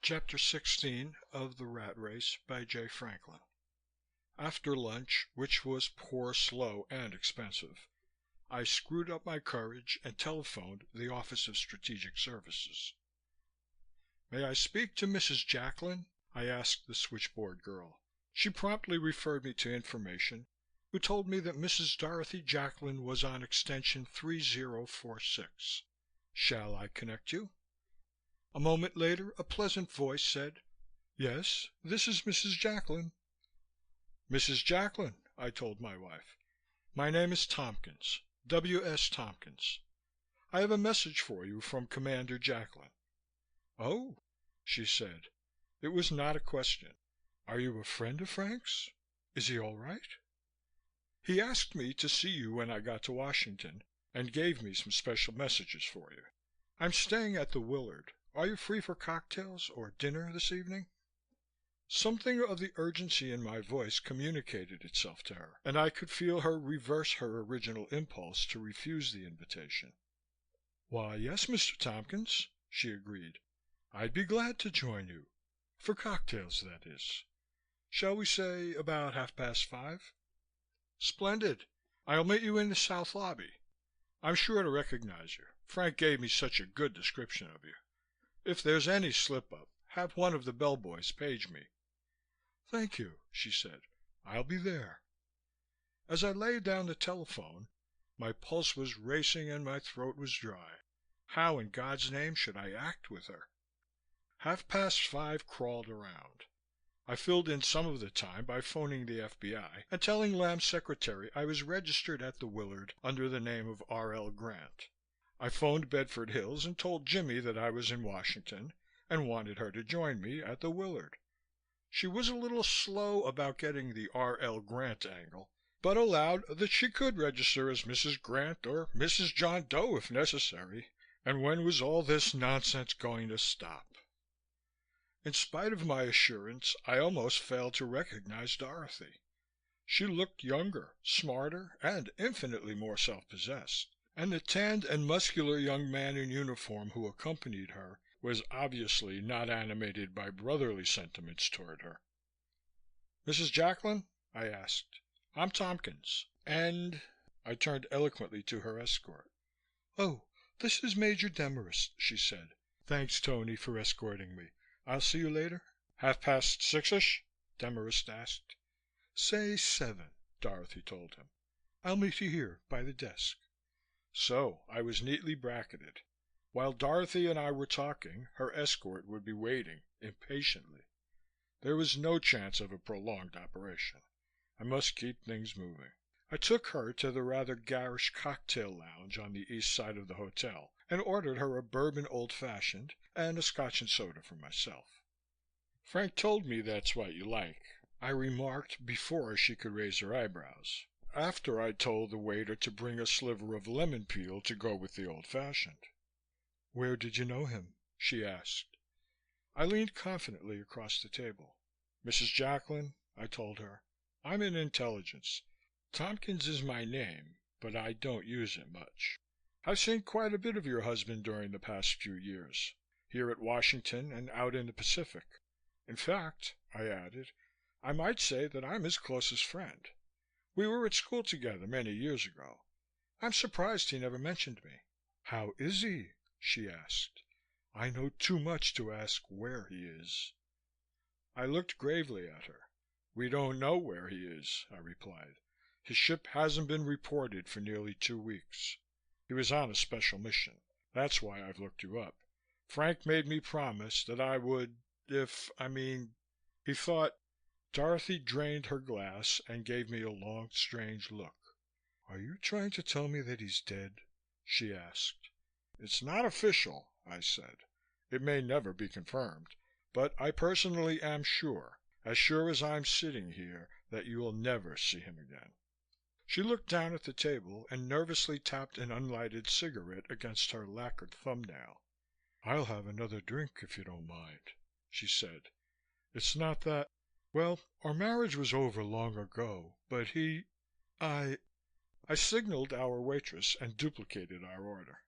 Chapter 16 of The Rat Race by J. Franklin. After lunch, which was poor, slow, and expensive, I screwed up my courage and telephoned the Office of Strategic Services. "May I speak to Mrs. Jacklin?" I asked the switchboard girl. She promptly referred me to information, who told me that Mrs. Dorothy Jacklin was on extension 3046. "Shall I connect you?" A moment later, a pleasant voice said, "Yes, this is Mrs. Jacklin." "Mrs. Jacklin," I told my wife, "my name is Tompkins, W.S. Tompkins. I have a message for you from Commander Jacklin." "Oh," she said. It was not a question. "Are you a friend of Frank's? Is he all right?" "He asked me to see you when I got to Washington and gave me some special messages for you. I'm staying at the Willard. Are you free for cocktails or dinner this evening?" Something of the urgency in my voice communicated itself to her, and I could feel her reverse her original impulse to refuse the invitation. "Why, yes, Mr. Tompkins," she agreed. "I'd be glad to join you. For cocktails, that is. Shall we say about 5:30? "Splendid. I'll meet you in the south lobby. I'm sure to recognize you. Frank gave me such a good description of you. If there's any slip-up, have one of the bellboys page me." "Thank you," she said. "I'll be there." As I laid down the telephone, my pulse was racing and my throat was dry. How in God's name should I act with her? 5:30 crawled around. I filled in some of the time by phoning the FBI and telling Lamb's secretary I was registered at the Willard under the name of R.L. Grant. I phoned Bedford Hills and told Jimmy that I was in Washington and wanted her to join me at the Willard. She was a little slow about getting the R.L. Grant angle, but allowed that she could register as Mrs. Grant or Mrs. John Doe if necessary. And when was all this nonsense going to stop? In spite of my assurance, I almost failed to recognize Dorothy. She looked younger, smarter, and infinitely more self-possessed. And the tanned and muscular young man in uniform who accompanied her was obviously not animated by brotherly sentiments toward her. "Mrs. Jacklin?" I asked. "I'm Tompkins. And—" I turned eloquently to her escort. "Oh, this is Major Demarest," she said. "Thanks, Tony, for escorting me. I'll see you later." 6:30-ish? Demarest asked. "Say 7," Dorothy told him. "I'll meet you here by the desk." So I was neatly bracketed. While Dorothy and I were talking, her escort would be waiting, impatiently. There was no chance of a prolonged operation. I must keep things moving. I took her to the rather garish cocktail lounge on the east side of the hotel and ordered her a bourbon old-fashioned and a scotch and soda for myself. "Frank told me that's what you like," I remarked before she could raise her eyebrows, after I'd told the waiter to bring a sliver of lemon peel to go with the old-fashioned. "Where did you know him?" she asked. I leaned confidently across the table. "Mrs. Jacklin," I told her, "I'm in intelligence. Tompkins is my name, but I don't use it much. I've seen quite a bit of your husband during the past few years, here at Washington and out in the Pacific. In fact," I added, "I might say that I'm his closest friend. We were at school together many years ago. I'm surprised he never mentioned me." "How is he?" she asked. "I know too much to ask where he is." I looked gravely at her. "We don't know where he is," I replied. "His ship hasn't been reported for nearly 2 weeks. He was on a special mission. That's why I've looked you up. Frank made me promise that I would he thought." Dorothy drained her glass and gave me a long, strange look. "Are you trying to tell me that he's dead?" she asked. "It's not official," I said. "It may never be confirmed, but I personally am sure, as sure as I'm sitting here, that you'll never see him again." She looked down at the table and nervously tapped an unlighted cigarette against her lacquered thumbnail. "I'll have another drink if you don't mind," she said. "It's not that well, our marriage was over long ago, but I signaled our waitress and duplicated our order.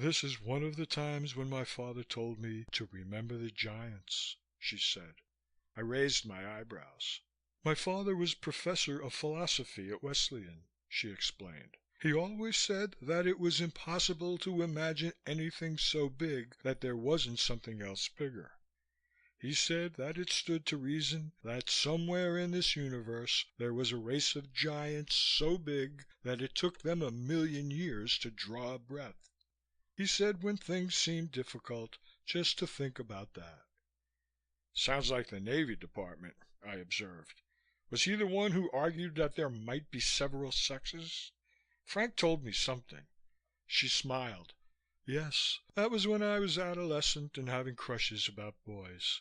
"This is one of the times when my father told me to remember the giants," she said. I raised my eyebrows. "My father was professor of philosophy at Wesleyan," she explained. "He always said that it was impossible to imagine anything so big that there wasn't something else bigger. He said that it stood to reason that somewhere in this universe there was a race of giants so big that it took them 1,000,000 years to draw a breath. He said when things seemed difficult, just to think about that." "Sounds like the Navy Department," I observed. "Was he the one who argued that there might be several sexes? Frank told me something." She smiled. "Yes, that was when I was adolescent and having crushes about boys.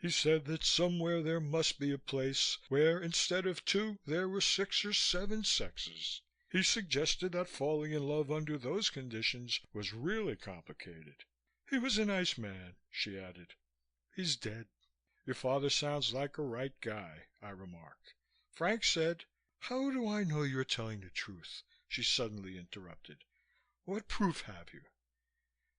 He said that somewhere there must be a place where instead of 2 there were 6 or 7 sexes. He suggested that falling in love under those conditions was really complicated. He was a nice man," she added. "He's dead." "Your father sounds like a right guy," I remarked. "Frank said—" "How do I know you're telling the truth?" she suddenly interrupted. "What proof have you?"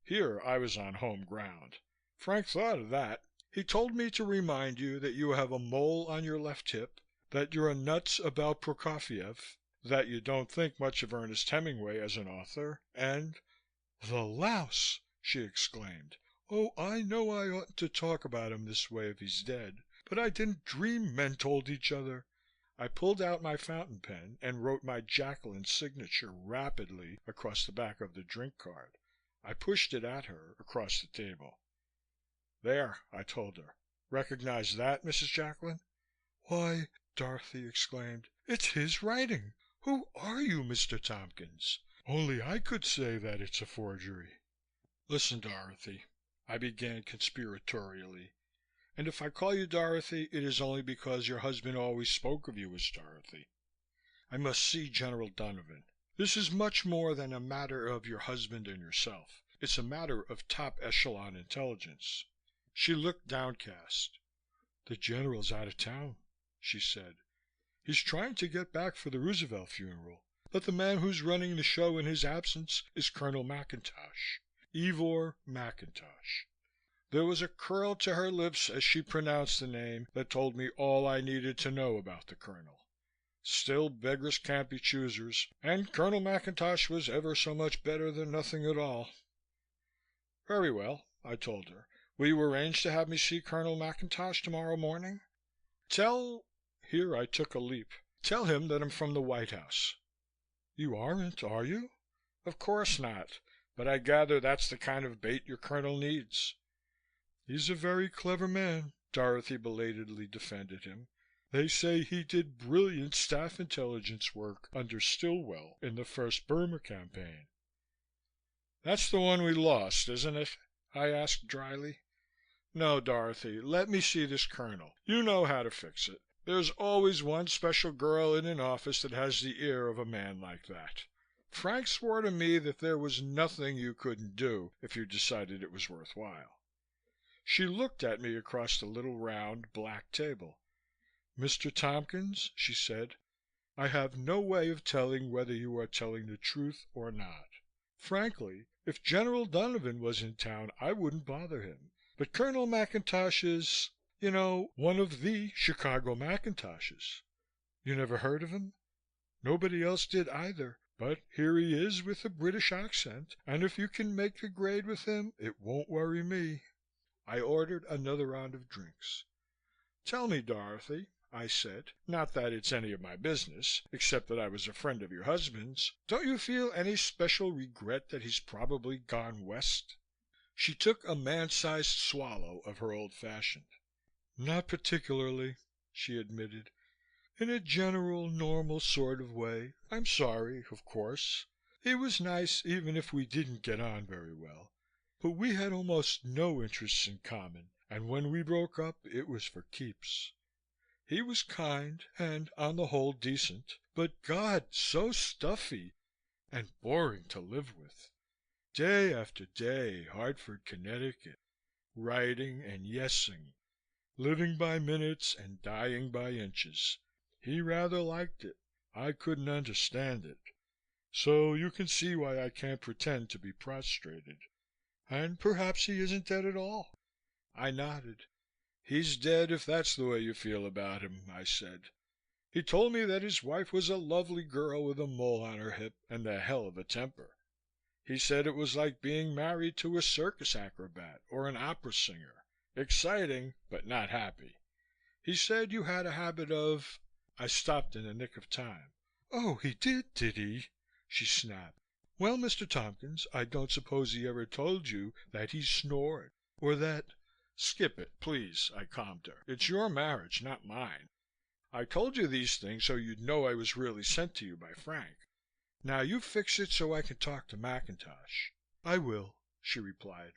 Here I was on home ground. "Frank thought of that. He told me to remind you that you have a mole on your left hip, that you're nuts about Prokofiev, that you don't think much of Ernest Hemingway as an author, and—" "The louse!" she exclaimed. "Oh, I know I oughtn't to talk about him this way if he's dead, but I didn't dream men told each other—" I pulled out my fountain pen and wrote my Jacklin signature rapidly across the back of the drink card. I pushed it at her across the table. "There," I told her. "Recognize that, Mrs. Jacklin?" "Why," Dorothy exclaimed, "it's his writing! Who are you, Mr. Tompkins? Only I could say that it's a forgery." "Listen, Dorothy," I began conspiratorially, "and if I call you Dorothy, it is only because your husband always spoke of you as Dorothy. I must see General Donovan. This is much more than a matter of your husband and yourself. It's a matter of top echelon intelligence." She looked downcast. "The General's out of town," she said. "He's trying to get back for the Roosevelt funeral, but the man who's running the show in his absence is Colonel McIntosh. Ivor McIntosh." There was a curl to her lips as she pronounced the name that told me all I needed to know about the Colonel. Still, beggars can't be choosers, and Colonel McIntosh was ever so much better than nothing at all. "Very well," I told her. "Will you arrange to have me see Colonel McIntosh tomorrow morning? Tell—" here I took a leap, "tell him that I'm from the White House." "You aren't, are you?" "Of course not, but I gather that's the kind of bait your Colonel needs." "He's a very clever man," Dorothy belatedly defended him. "They say he did brilliant staff intelligence work under Stilwell in the first Burma campaign." "That's the one we lost, isn't it?" I asked dryly. "No, Dorothy, let me see this Colonel. You know how to fix it. There's always one special girl in an office that has the ear of a man like that. Frank swore to me that there was nothing you couldn't do if you decided it was worthwhile." She looked at me across the little round, black table. "Mr. Tompkins," she said, "I have no way of telling whether you are telling the truth or not. Frankly, if General Donovan was in town, I wouldn't bother him. But Colonel McIntosh is, you know, one of the Chicago McIntoshes. You never heard of him? Nobody else did either, but here he is with a British accent, and if you can make the grade with him, it won't worry me." I ordered another round of drinks. "Tell me, Dorothy," I said, "not that it's any of my business, except that I was a friend of your husband's, don't you feel any special regret that he's probably gone West?" She took a man-sized swallow of her old fashioned. "Not particularly," she admitted. "In a general, normal sort of way, I'm sorry, of course. He was nice even if we didn't get on very well. But we had almost no interests in common, and when we broke up it was for keeps. He was kind and, on the whole, decent, but God, so stuffy and boring to live with. Day after day, Hartford, Connecticut, writing and yesing, living by minutes and dying by inches. He rather liked it. I couldn't understand it. So you can see why I can't pretend to be prostrated. And perhaps he isn't dead at all." I nodded. "He's dead if that's the way you feel about him," I said. "He told me that his wife was a lovely girl with a mole on her hip and a hell of a temper. He said it was like being married to a circus acrobat or an opera singer. Exciting, but not happy. He said you had a habit of—" I stopped in the nick of time. "Oh, he did he?" she snapped. "Well, Mr. Tompkins, I don't suppose he ever told you that he snored or that—" "Skip it, please," I calmed her. "It's your marriage, not mine. I told you these things so you'd know I was really sent to you by Frank. Now you fix it so I can talk to McIntosh." "I will," she replied.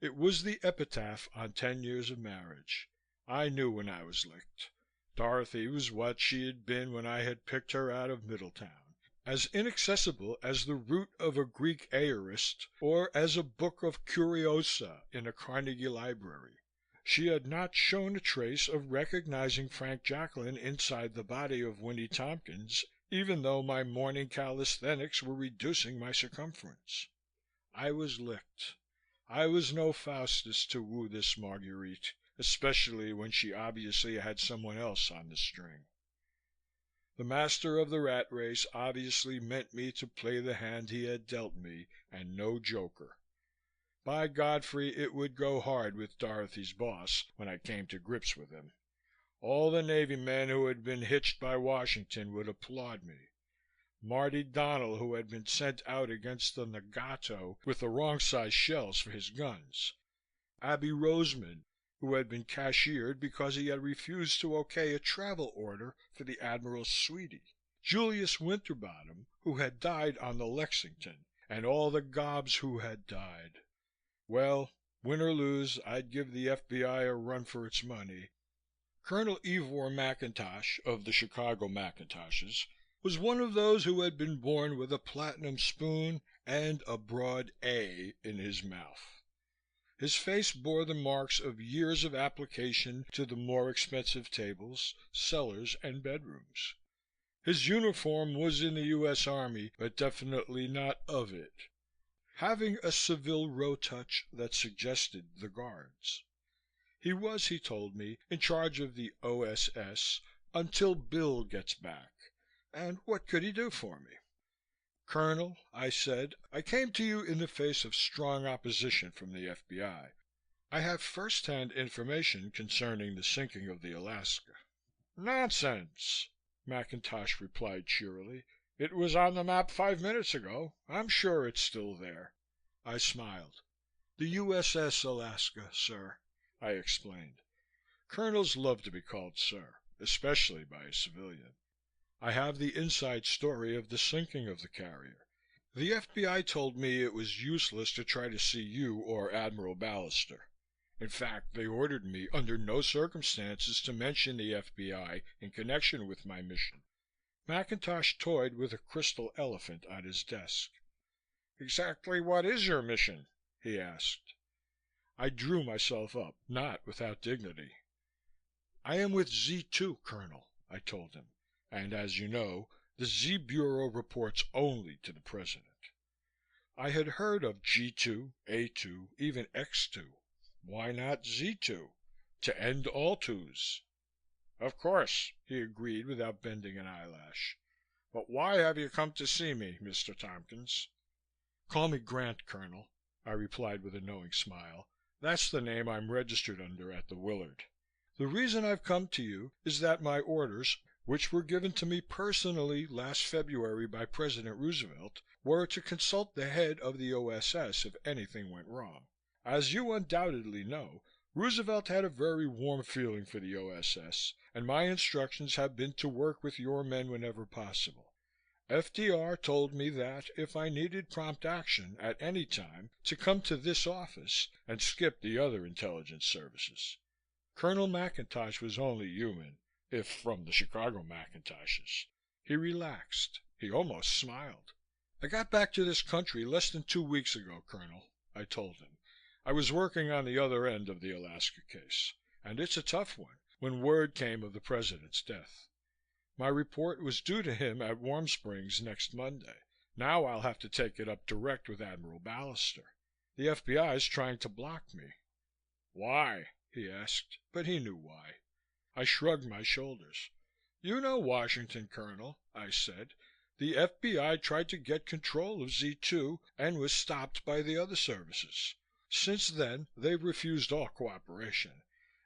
It was the epitaph on 10 years of marriage. I knew when I was licked. Dorothy was what she had been when I had picked her out of Middletown. As inaccessible as the root of a Greek aorist or as a book of curiosa in a Carnegie library. She had not shown a trace of recognizing Frank Jacklin inside the body of Winnie Tompkins, even though my morning calisthenics were reducing my circumference. I was licked. I was no Faustus to woo this Marguerite, especially when she obviously had someone else on the string. The master of the rat race obviously meant me to play the hand he had dealt me, and no joker. By Godfrey, it would go hard with Dorothy's boss when I came to grips with him. All the Navy men who had been hitched by Washington would applaud me. Marty Donnell, who had been sent out against the Nagato with the wrong size shells for his guns. Abby Roseman, who had been cashiered because he had refused to okay a travel order for the Admiral's sweetie. Julius Winterbottom, who had died on the Lexington, and all the gobs who had died. Well, win or lose, I'd give the FBI a run for its money. Colonel Ivor McIntosh, of the Chicago Macintoshes, was one of those who had been born with a platinum spoon and a broad A in his mouth. His face bore the marks of years of application to the more expensive tables, cellars and bedrooms. His uniform was in the U.S. Army, but definitely not of it, having a Seville Row touch that suggested the Guards. He was, he told me, in charge of the OSS until Bill gets back. And what could he do for me? "Colonel," I said, "I came to you in the face of strong opposition from the FBI. I have first-hand information concerning the sinking of the Alaska." "Nonsense," McIntosh replied cheerily. "It was on the map 5 minutes ago. I'm sure it's still there." I smiled. "The USS Alaska, sir," I explained. Colonels love to be called sir, especially by a civilian. "I have the inside story of the sinking of the carrier. The FBI told me it was useless to try to see you or Admiral Ballister. In fact, they ordered me under no circumstances to mention the FBI in connection with my mission." McIntosh toyed with a crystal elephant on his desk. "Exactly what is your mission?" he asked. I drew myself up, not without dignity. "I am with Z2, Colonel," I told him. "And as you know, the Z Bureau reports only to the President." I had heard of G2, A2, even X2. Why not Z2? To end all twos. "Of course," he agreed without bending an eyelash. "But why have you come to see me, Mr. Tompkins?" "Call me Grant, Colonel," I replied with a knowing smile. "That's the name I'm registered under at the Willard. The reason I've come to you is that my orders, which were given to me personally last February by President Roosevelt, were to consult the head of the OSS if anything went wrong. As you undoubtedly know, Roosevelt had a very warm feeling for the OSS, and my instructions have been to work with your men whenever possible. FDR told me that, if I needed prompt action at any time, to come to this office and skip the other intelligence services." Colonel McIntosh was only human, if from the Chicago Macintoshes. He relaxed. He almost smiled. "I got back to this country less than 2 weeks ago, Colonel," I told him. "I was working on the other end of the Alaska case, and it's a tough one, when word came of the President's death. My report was due to him at Warm Springs next Monday. Now I'll have to take it up direct with Admiral Ballister. The FBI's trying to block me." "Why?" he asked, but he knew why. I shrugged my shoulders. "You know Washington, Colonel," I said. "The FBI tried to get control of Z2 and was stopped by the other services. Since then, they've refused all cooperation,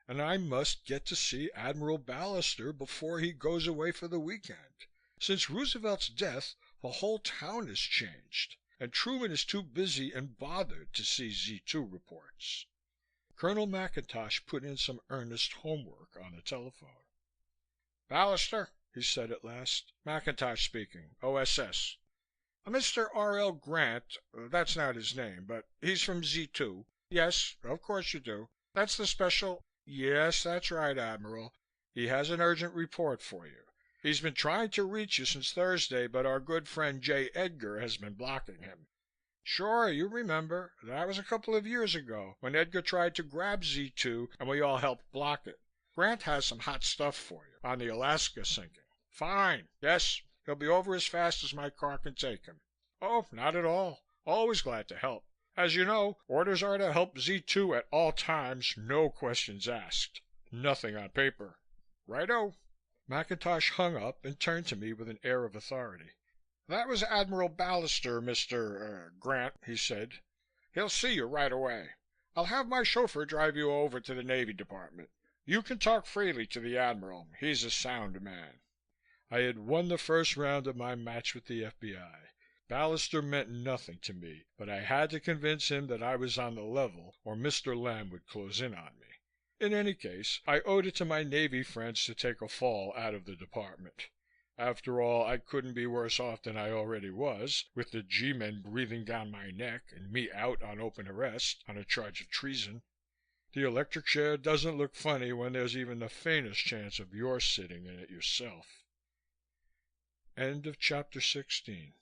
and I must get to see Admiral Ballister before he goes away for the weekend. Since Roosevelt's death, the whole town has changed, and Truman is too busy and bothered to see Z2 reports." Colonel McIntosh put in some earnest homework on the telephone. "Ballister," he said at last. "McIntosh speaking, OSS. Mr. R.L. Grant, that's not his name, but he's from Z2. Yes, of course you do. That's the special. Yes, that's right, Admiral. He has an urgent report for you. He's been trying to reach you since Thursday, but our good friend J. Edgar has been blocking him. Sure, you remember. That was a couple of years ago when Edgar tried to grab Z2 and we all helped block it. Grant has some hot stuff for you on the Alaska sinking. Fine. Yes, he'll be over as fast as my car can take him. Oh, not at all. Always glad to help. As you know, orders are to help Z2 at all times, no questions asked. Nothing on paper. Righto." McIntosh hung up and turned to me with an air of authority. "That was Admiral Ballister, Mr. Grant," he said. "He'll see you right away. I'll have my chauffeur drive you over to the Navy Department. You can talk freely to the Admiral. He's a sound man." I had won the first round of my match with the FBI. Ballister meant nothing to me, but I had to convince him that I was on the level or Mr. Lamb would close in on me. In any case, I owed it to my Navy friends to take a fall out of the department. After all, I couldn't be worse off than I already was, with the G-men breathing down my neck and me out on open arrest on a charge of treason. The electric chair doesn't look funny when there's even the faintest chance of your sitting in it yourself. End of chapter 16.